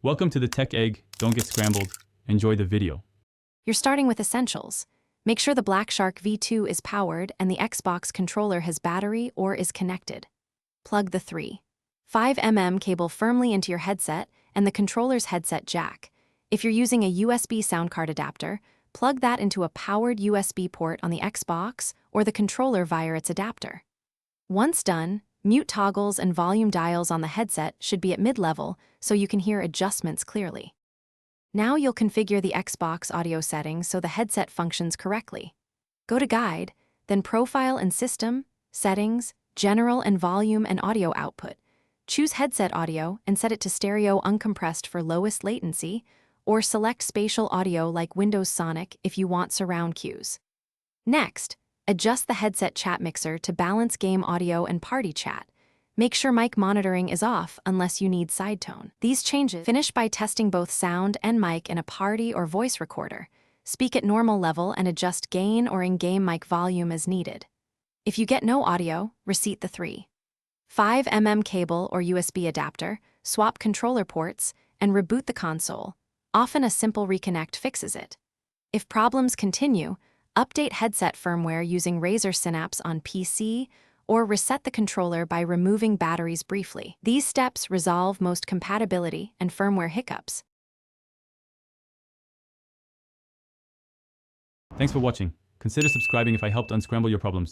Welcome to the Tech Egg. Don't get scrambled. Enjoy the video. You're starting with essentials. Make sure the BlackShark V2 is powered and the Xbox controller has battery or is connected. Plug the 3.5 cable firmly into your headset and the controller's headset jack. If you're using a USB sound card adapter, plug that into a powered USB port on the Xbox or the controller via its adapter. Once done, mute toggles and volume dials on the headset should be at mid-level so you can hear adjustments clearly. Now you'll configure the Xbox audio settings so the headset functions correctly. Go to Guide, then Profile and System, Settings, General and Volume and Audio Output. Choose Headset Audio and set it to stereo uncompressed for lowest latency, or select Spatial Audio like Windows Sonic if you want surround cues. Next, adjust the headset chat mixer to balance game audio and party chat. Make sure mic monitoring is off unless you need side tone. These changes finish by testing both sound and mic in a party or voice recorder. Speak at normal level and adjust gain or in-game mic volume as needed. If you get no audio, reset the 3.5 cable or USB adapter, swap controller ports, and reboot the console. Often a simple reconnect fixes it. If problems continue, update headset firmware using Razer Synapse on PC, or reset the controller by removing batteries briefly. These steps resolve most compatibility and firmware hiccups. Thanks for watching. Consider subscribing if I helped unscramble your problems.